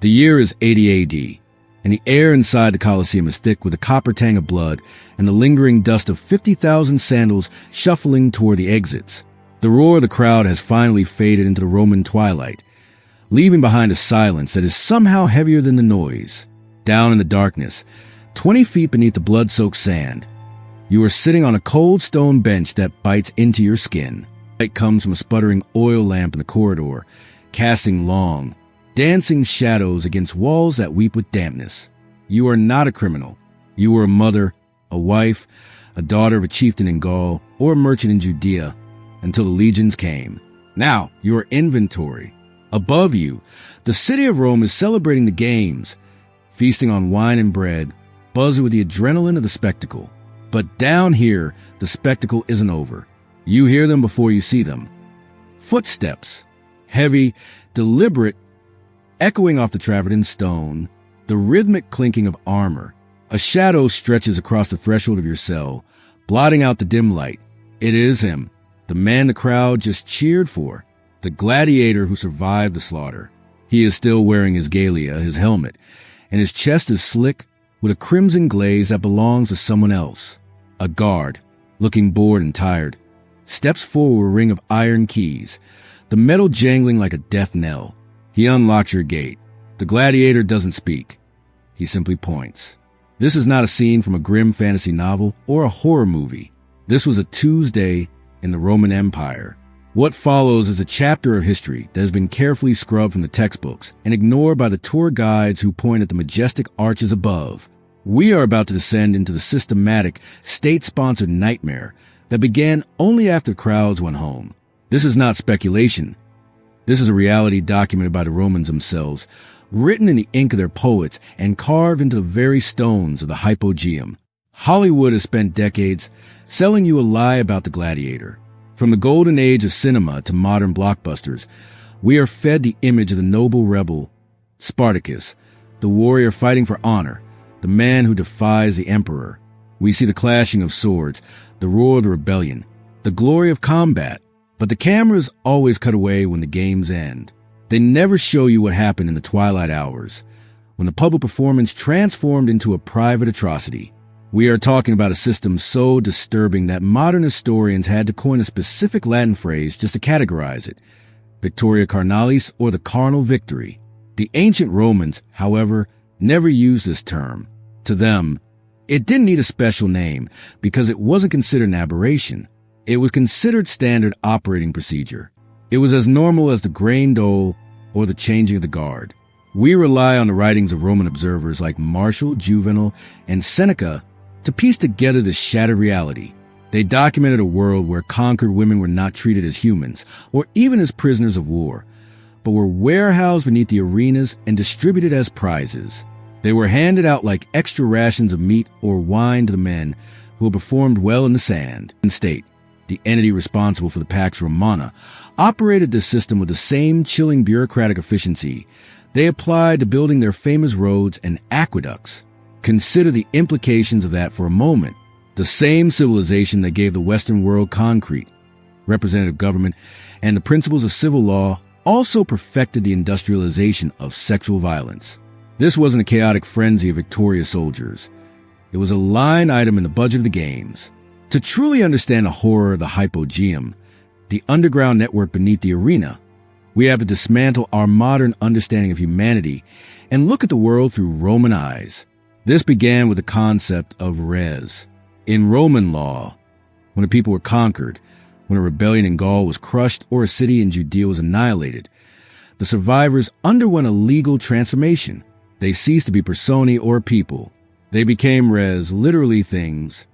The year is 80 AD, and the air inside the Colosseum is thick with a copper tang of blood and the lingering dust of 50,000 sandals shuffling toward the exits. The roar of the crowd has finally faded into the Roman twilight, leaving behind a silence that is somehow heavier than the noise. Down in the darkness, 20 feet beneath the blood-soaked sand, you are sitting on a cold stone bench that bites into your skin. Light comes from a sputtering oil lamp in the corridor, casting long, dancing shadows against walls that weep with dampness. You are not a criminal. You were a mother, a wife, a daughter of a chieftain in Gaul, or a merchant in Judea, until the legions came. Now you are inventory. Above you, the city of Rome is celebrating the games, feasting on wine and bread, buzzing with the adrenaline of the spectacle. But down here, the spectacle isn't over. You hear them before you see them. Footsteps, heavy, deliberate, echoing off the travertine stone, the rhythmic clinking of armor. A shadow stretches across the threshold of your cell, blotting out the dim light. It is him, the man the crowd just cheered for, the gladiator who survived the slaughter. He is still wearing his galea, his helmet, and his chest is slick with a crimson glaze that belongs to someone else. A guard, looking bored and tired, steps forward with a ring of iron keys, the metal jangling like a death knell. He unlocks your gate. The gladiator doesn't speak. He simply points. This is not a scene from a grim fantasy novel or a horror movie. This was a Tuesday in the Roman Empire. What follows is a chapter of history that has been carefully scrubbed from the textbooks and ignored by the tour guides who point at the majestic arches above. We are about to descend into the systematic, state-sponsored nightmare that began only after crowds went home. This is not speculation. This is a reality documented by the Romans themselves, written in the ink of their poets and carved into the very stones of the hypogeum. Hollywood has spent decades selling you a lie about the gladiator. From the golden age of cinema to modern blockbusters, we are fed the image of the noble rebel, Spartacus, the warrior fighting for honor, the man who defies the emperor. We see the clashing of swords, the roar of the rebellion, the glory of combat, but the cameras always cut away when the games end. They never show you what happened in the twilight hours, when the public performance transformed into a private atrocity. We are talking about a system so disturbing that modern historians had to coin a specific Latin phrase just to categorize it: Victoria Carnalis, or the carnal victory. The ancient Romans, however, never used this term. To them, it didn't need a special name because it wasn't considered an aberration. It was considered standard operating procedure. It was as normal as the grain dole or the changing of the guard. We rely on the writings of Roman observers like Martial, Juvenal, and Seneca to piece together this shattered reality. They documented a world where conquered women were not treated as humans or even as prisoners of war, but were warehoused beneath the arenas and distributed as prizes. They were handed out like extra rations of meat or wine to the men who had performed well in the sand. The state, the entity responsible for the Pax Romana, operated this system with the same chilling bureaucratic efficiency they applied to building their famous roads and aqueducts. Consider the implications of that for a moment. The same civilization that gave the Western world concrete, representative government, and the principles of civil law also perfected the industrialization of sexual violence. This wasn't a chaotic frenzy of victorious soldiers. It was a line item in the budget of the games. To truly understand the horror of the hypogeum, the underground network beneath the arena, we have to dismantle our modern understanding of humanity and look at the world through Roman eyes. This began with the concept of res. In Roman law, when a people were conquered, when a rebellion in Gaul was crushed or a city in Judea was annihilated, the survivors underwent a legal transformation. They ceased to be personae or people. They became res, literally things.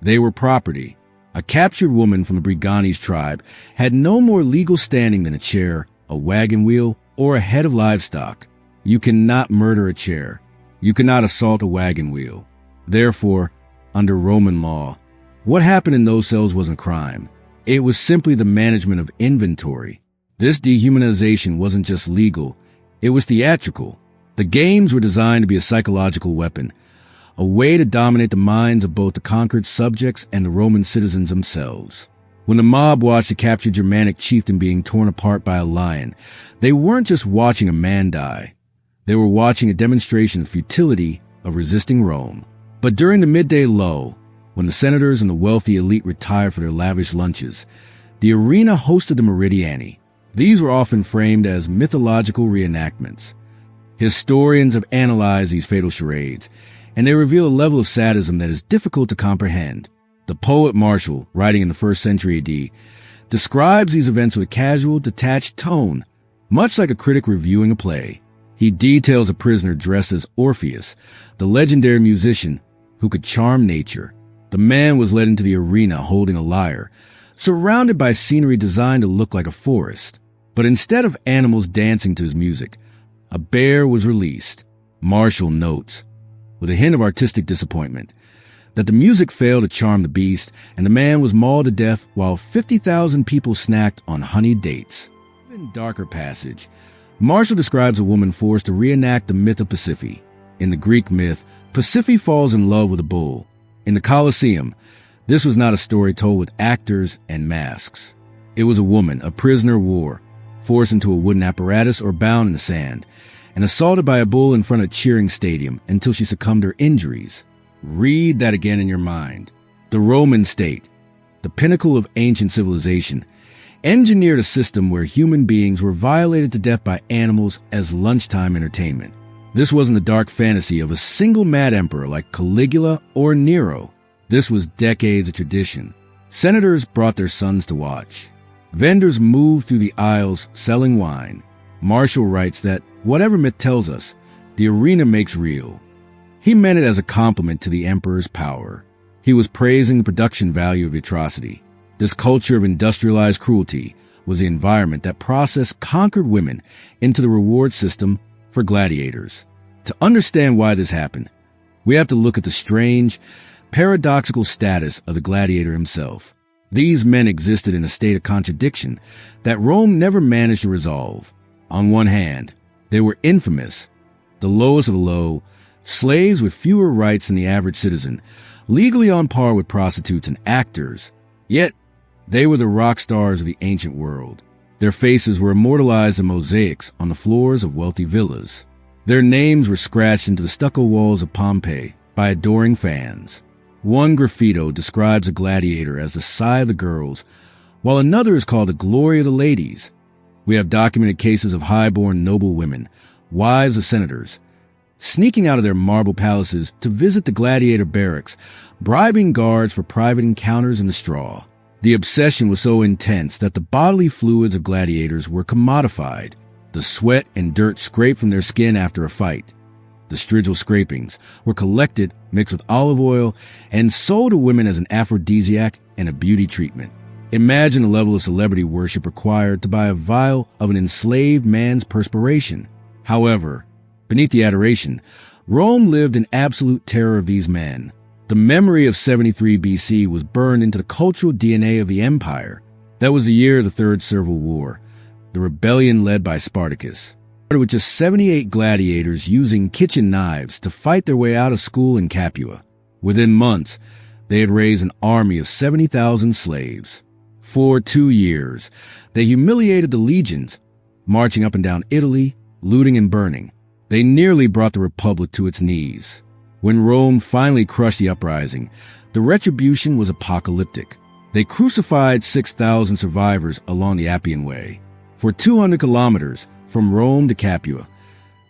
They were property. A captured woman from the Brigantes tribe had no more legal standing than a chair, a wagon wheel, or a head of livestock. You cannot murder a chair. You cannot assault a wagon wheel. Therefore, under Roman law, what happened in those cells wasn't crime. It was simply the management of inventory. This dehumanization wasn't just legal, it was theatrical. The games were designed to be a psychological weapon, a way to dominate the minds of both the conquered subjects and the Roman citizens themselves. When the mob watched a captured Germanic chieftain being torn apart by a lion, they weren't just watching a man die. They were watching a demonstration of the futility of resisting Rome. But during the midday lull, when the senators and the wealthy elite retired for their lavish lunches, the arena hosted the Meridiani. These were often framed as mythological reenactments. Historians have analyzed these fatal charades, and they reveal a level of sadism that is difficult to comprehend. The poet Martial, writing in the 1st century AD, describes these events with a casual, detached tone, much like a critic reviewing a play. He details a prisoner dressed as Orpheus, the legendary musician who could charm nature. The man was led into the arena holding a lyre, surrounded by scenery designed to look like a forest. But instead of animals dancing to his music, a bear was released. Martial notes, with a hint of artistic disappointment, that the music failed to charm the beast, and the man was mauled to death while 50,000 people snacked on honeyed dates. In darker passage, Martial describes a woman forced to reenact the myth of Pasiphae. In the Greek myth, Pasiphae falls in love with a bull. In the Colosseum, this was not a story told with actors and masks. It was a woman, a prisoner of war, forced into a wooden apparatus or bound in the sand, and assaulted by a bull in front of a cheering stadium until she succumbed to her injuries. Read that again in your mind. The Roman state, the pinnacle of ancient civilization, engineered a system where human beings were violated to death by animals as lunchtime entertainment. This wasn't the dark fantasy of a single mad emperor like Caligula or Nero. This was decades of tradition. Senators brought their sons to watch. Vendors moved through the aisles selling wine. Martial writes that whatever myth tells us, the arena makes real. He meant it as a compliment to the emperor's power. He was praising the production value of atrocity. This culture of industrialized cruelty was the environment that processed conquered women into the reward system for gladiators. To understand why this happened, we have to look at the strange, paradoxical status of the gladiator himself. These men existed in a state of contradiction that Rome never managed to resolve. On one hand, they were infamous, the lowest of the low, slaves with fewer rights than the average citizen, legally on par with prostitutes and actors. Yet, they were the rock stars of the ancient world. Their faces were immortalized in mosaics on the floors of wealthy villas. Their names were scratched into the stucco walls of Pompeii by adoring fans. One graffito describes a gladiator as the sigh of the girls, while another is called the glory of the ladies. We have documented cases of high-born noble women, wives of senators, sneaking out of their marble palaces to visit the gladiator barracks, bribing guards for private encounters in the straw. The obsession was so intense that the bodily fluids of gladiators were commodified. The sweat and dirt scraped from their skin after a fight. The stridgal scrapings were collected, mixed with olive oil, and sold to women as an aphrodisiac and a beauty treatment. Imagine the level of celebrity worship required to buy a vial of an enslaved man's perspiration. However, beneath the adoration, Rome lived in absolute terror of these men. The memory of 73 BC was burned into the cultural DNA of the empire. That was the year of the Third Servile War, the rebellion led by Spartacus. With just 78 gladiators using kitchen knives to fight their way out of school in Capua. Within months, they had raised an army of 70,000 slaves. For 2 years, they humiliated the legions, marching up and down Italy, looting and burning. They nearly brought the Republic to its knees. When Rome finally crushed the uprising, the retribution was apocalyptic. They crucified 6,000 survivors along the Appian Way. For 200 kilometers, from Rome to Capua,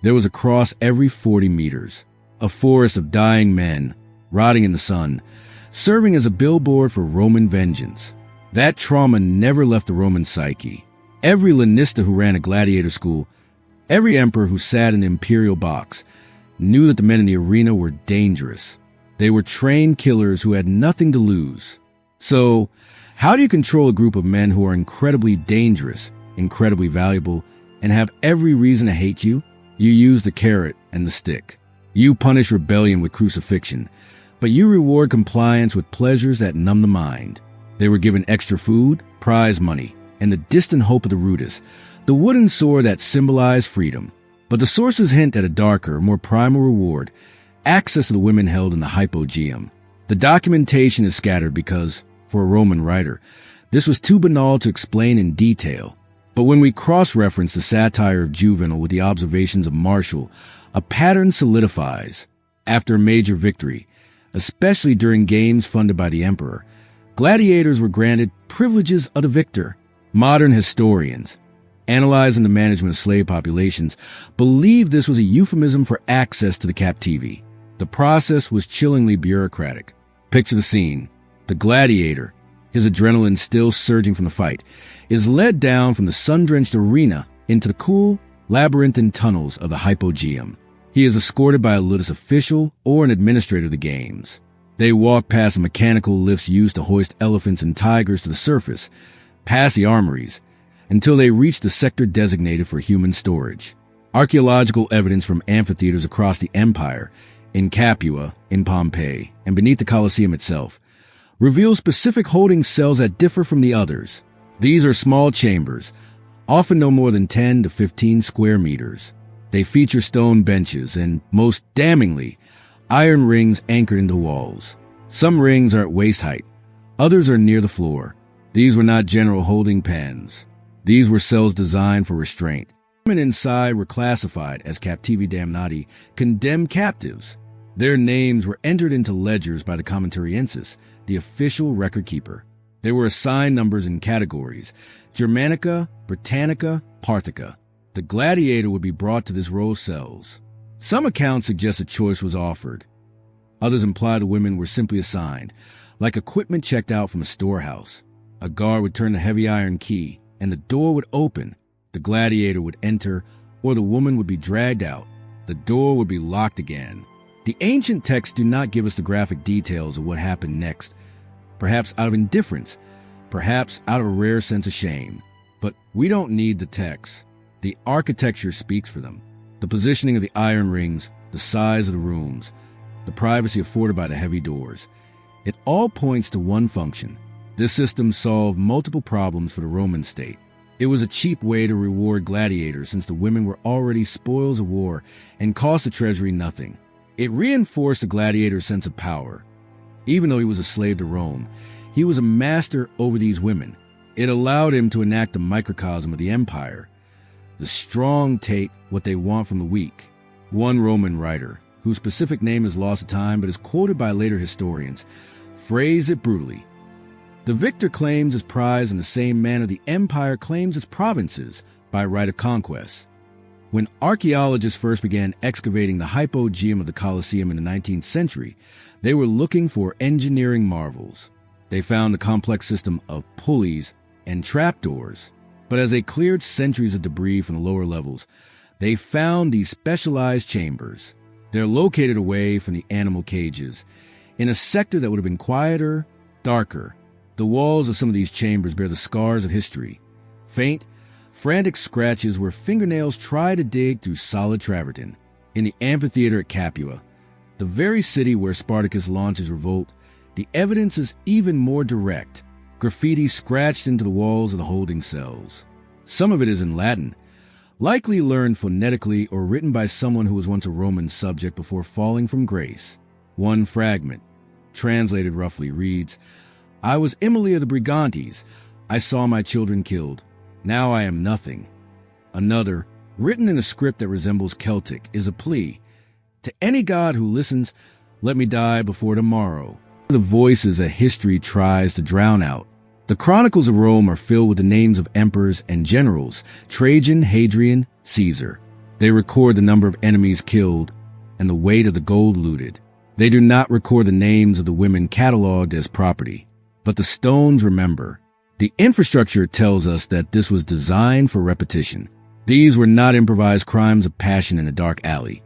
there was a cross every 40 meters, a forest of dying men, rotting in the sun, serving as a billboard for Roman vengeance. That trauma never left the Roman psyche. Every lanista who ran a gladiator school, every emperor who sat in the imperial box, knew that the men in the arena were dangerous. They were trained killers who had nothing to lose. So, how do you control a group of men who are incredibly dangerous, incredibly valuable, and have every reason to hate you? You use the carrot and the stick. You punish rebellion with crucifixion, but you reward compliance with pleasures that numb the mind. They were given extra food, prize money, and the distant hope of the rudis, the wooden sword that symbolized freedom. But the sources hint at a darker, more primal reward, access to the women held in the hypogeum. The documentation is scattered because, for a Roman writer, this was too banal to explain in detail. But when we cross-reference the satire of Juvenal with the observations of Martial, a pattern solidifies. After a major victory, especially during games funded by the emperor, gladiators were granted privileges of the victor. Modern historians, analyzing the management of slave populations, believe this was a euphemism for access to the captivity. The process was chillingly bureaucratic. Picture the scene. The gladiator, his adrenaline still surging from the fight, is led down from the sun-drenched arena into the cool, labyrinthine tunnels of the hypogeum. He is escorted by a ludus official or an administrator of the games. They walk past the mechanical lifts used to hoist elephants and tigers to the surface, past the armories, until they reach the sector designated for human storage. Archaeological evidence from amphitheaters across the empire, in Capua, in Pompeii, and beneath the Colosseum itself, reveals specific holding cells that differ from the others. These are small chambers, often no more than 10 to 15 square meters. They feature stone benches and, most damningly, iron rings anchored into walls. Some rings are at waist height, others are near the floor. These were not general holding pens. These were cells designed for restraint. Women inside were classified as captivi damnati, condemned captives. Their names were entered into ledgers by the commentariensis, the official record keeper. They were assigned numbers in categories: Germanica, Britannica, Parthica. The gladiator would be brought to this row of cells. Some accounts suggest a choice was offered. Others imply the women were simply assigned, like equipment checked out from a storehouse. A guard would turn the heavy iron key, and the door would open. The gladiator would enter, or the woman would be dragged out. The door would be locked again. The ancient texts do not give us the graphic details of what happened next, perhaps out of indifference, perhaps out of a rare sense of shame. But we don't need the texts. The architecture speaks for them. The positioning of the iron rings, the size of the rooms, the privacy afforded by the heavy doors. It all points to one function. This system solved multiple problems for the Roman state. It was a cheap way to reward gladiators since the women were already spoils of war and cost the treasury nothing. It reinforced the gladiator's sense of power. Even though he was a slave to Rome, he was a master over these women. It allowed him to enact a microcosm of the empire. The strong take what they want from the weak. One Roman writer, whose specific name is lost to time but is quoted by later historians, phrased it brutally. The victor claims his prize in the same manner the empire claims its provinces, by right of conquest. When archaeologists first began excavating the hypogeum of the Colosseum in the 19th century, they were looking for engineering marvels. They found a complex system of pulleys and trapdoors. But as they cleared centuries of debris from the lower levels, they found these specialized chambers. They're located away from the animal cages, in a sector that would have been quieter, darker. The walls of some of these chambers bear the scars of history. Faint, frantic scratches where fingernails try to dig through solid travertine. In the amphitheater at Capua, the very city where Spartacus launched his revolt, the evidence is even more direct. Graffiti scratched into the walls of the holding cells. Some of it is in Latin, likely learned phonetically or written by someone who was once a Roman subject before falling from grace. One fragment, translated roughly, reads, "I was Emily of the Brigantes. I saw my children killed. Now I am nothing." Another, written in a script that resembles Celtic, is a plea. "To any god who listens, let me die before tomorrow." The voices that history tries to drown out. The chronicles of Rome are filled with the names of emperors and generals: Trajan, Hadrian, Caesar. They record the number of enemies killed and the weight of the gold looted. They do not record the names of the women cataloged as property. But the stones remember. The infrastructure tells us that this was designed for repetition. These were not improvised crimes of passion in a dark alley.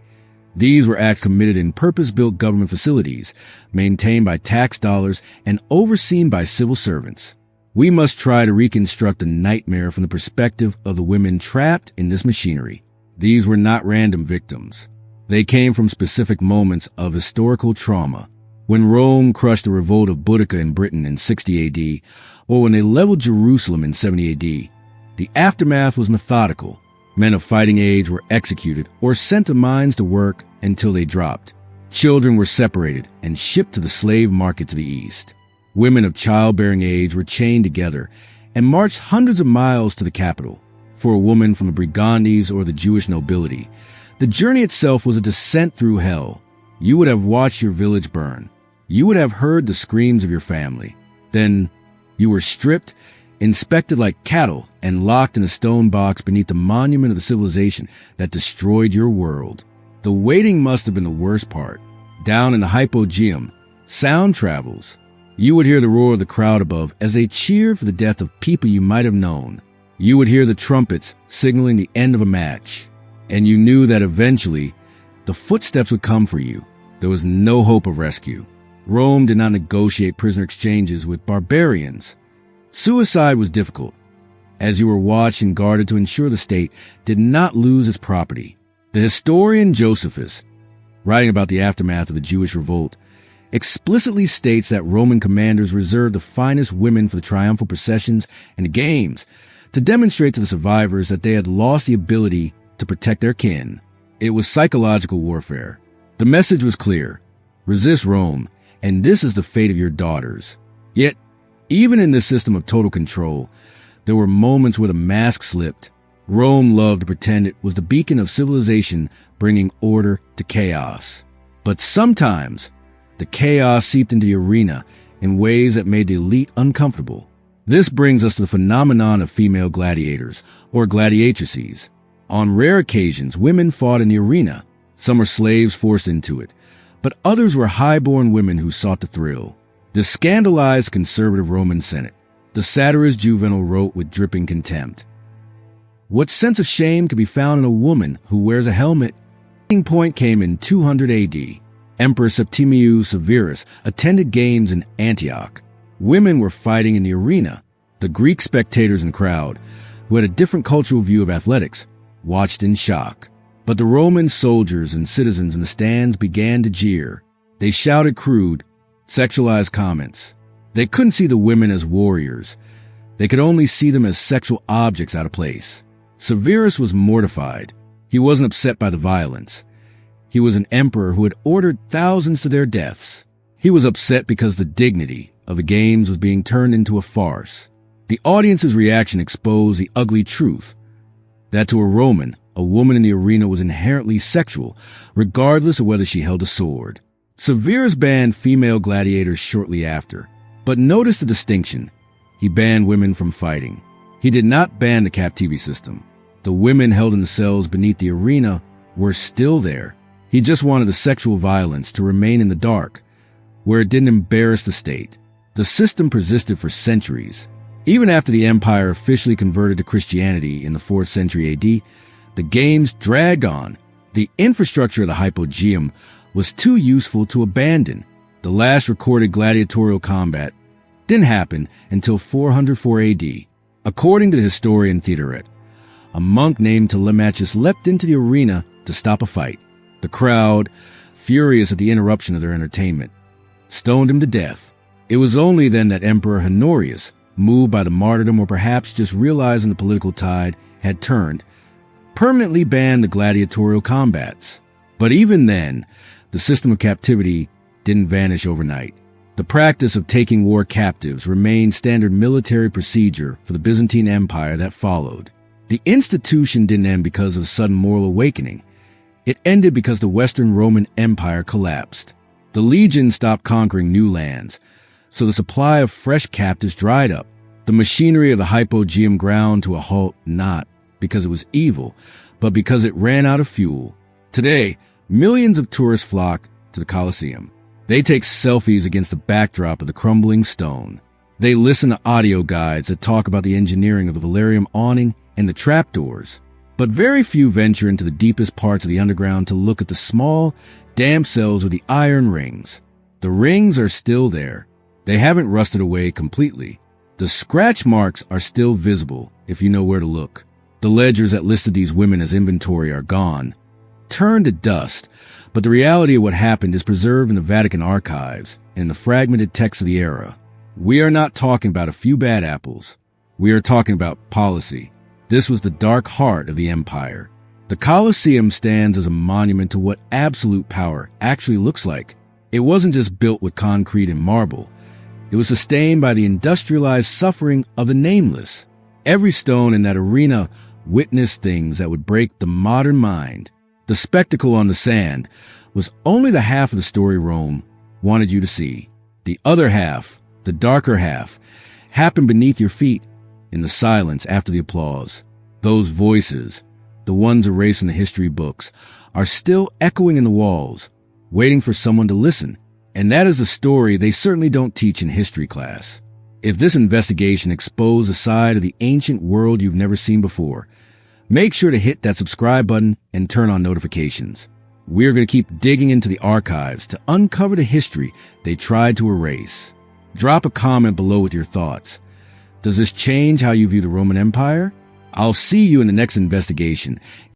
These were acts committed in purpose-built government facilities, maintained by tax dollars and overseen by civil servants. We must try to reconstruct the nightmare from the perspective of the women trapped in this machinery. These were not random victims. They came from specific moments of historical trauma. When Rome crushed the revolt of Boudica in Britain in 60 AD, or when they leveled Jerusalem in 70 AD, the aftermath was methodical. Men of fighting age were executed or sent to mines to work until they dropped. Children were separated and shipped to the slave market to the east. Women of childbearing age were chained together and marched hundreds of miles to the capital. for a woman from the Brigantes or the Jewish nobility. The journey itself was a descent through hell. You would have watched your village burn. You would have heard the screams of your family. Then you were stripped, inspected like cattle, and locked in a stone box beneath the monument of the civilization that destroyed your world. The waiting must have been the worst part. Down in the hypogeum, sound travels. You would hear the roar of the crowd above as they cheered for the death of people you might have known. You would hear the trumpets signaling the end of a match. And you knew that eventually the footsteps would come for you. There was no hope of rescue. Rome did not negotiate prisoner exchanges with barbarians. Suicide was difficult, as you were watched and guarded to ensure the state did not lose its property. The historian Josephus, writing about the aftermath of the Jewish revolt, explicitly states that Roman commanders reserved the finest women for the triumphal processions and games to demonstrate to the survivors that they had lost the ability to protect their kin. It was psychological warfare. The message was clear. Resist Rome, and this is the fate of your daughters. Yet, even in this system of total control, there were moments where the mask slipped. Rome loved to pretend it was the beacon of civilization bringing order to chaos. But sometimes, the chaos seeped into the arena in ways that made the elite uncomfortable. This brings us to the phenomenon of female gladiators, or gladiatrices. On rare occasions, women fought in the arena. Some were slaves forced into it, but others were high-born women who sought the thrill. The scandalized conservative Roman Senate, the satirist Juvenal wrote with dripping contempt, "What sense of shame could be found in a woman who wears a helmet?" The point came in 200 AD. Emperor Septimius Severus attended games in Antioch. Women were fighting in the arena. The Greek spectators and crowd, who had a different cultural view of athletics, watched in shock. But the Roman soldiers and citizens in the stands began to jeer. They shouted crude, sexualized comments. They couldn't see the women as warriors. They could only see them as sexual objects out of place. Severus was mortified. He wasn't upset by the violence. He was an emperor who had ordered thousands to their deaths. He was upset because the dignity of the games was being turned into a farce. The audience's reaction exposed the ugly truth that to a Roman, a woman in the arena was inherently sexual, regardless of whether she held a sword. Severus banned female gladiators shortly after. But notice the distinction. He banned women from fighting. He did not ban the captivity system. The women held in the cells beneath the arena were still there. He just wanted the sexual violence to remain in the dark, where it didn't embarrass the state. The system persisted for centuries. Even after the empire officially converted to Christianity in the 4th century AD, the games dragged on. The infrastructure of the hypogeum was too useful to abandon. The last recorded gladiatorial combat didn't happen until 404 AD. According to the historian Theodoret, a monk named Telemachus leapt into the arena to stop a fight. The crowd, furious at the interruption of their entertainment, stoned him to death. It was only then that Emperor Honorius, moved by the martyrdom or perhaps just realizing the political tide had turned, permanently banned the gladiatorial combats. But even then, the system of captivity didn't vanish overnight. The practice of taking war captives remained standard military procedure for the Byzantine Empire that followed. The institution didn't end because of a sudden moral awakening. It ended because the Western Roman Empire collapsed. The legions stopped conquering new lands, so the supply of fresh captives dried up. The machinery of the hypogeum ground to a halt, not because it was evil, but because it ran out of fuel. Today, millions of tourists flock to the Colosseum. They take selfies against the backdrop of the crumbling stone. They listen to audio guides that talk about the engineering of the Valerium awning and the trapdoors. But very few venture into the deepest parts of the underground to look at the small, damp cells with the iron rings. The rings are still there. They haven't rusted away completely. The scratch marks are still visible if you know where to look. The ledgers that listed these women as inventory are gone, turned to dust, but the reality of what happened is preserved in the Vatican archives and in the fragmented texts of the era. We are not talking about a few bad apples. We are talking about policy. This was the dark heart of the empire. The Colosseum stands as a monument to what absolute power actually looks like. It wasn't just built with concrete and marble. It was sustained by the industrialized suffering of the nameless. Every stone in that arena witnessed things that would break the modern mind. The spectacle on the sand was only the half of the story Rome wanted you to see. The other half, the darker half, happened beneath your feet in the silence after the applause. Those voices, the ones erased in the history books, are still echoing in the walls, waiting for someone to listen. And that is a story they certainly don't teach in history class. If this investigation exposed a side of the ancient world you've never seen before, make sure to hit that subscribe button and turn on notifications. We're going to keep digging into the archives to uncover the history they tried to erase. Drop a comment below with your thoughts. Does this change how you view the Roman Empire? I'll see you in the next investigation.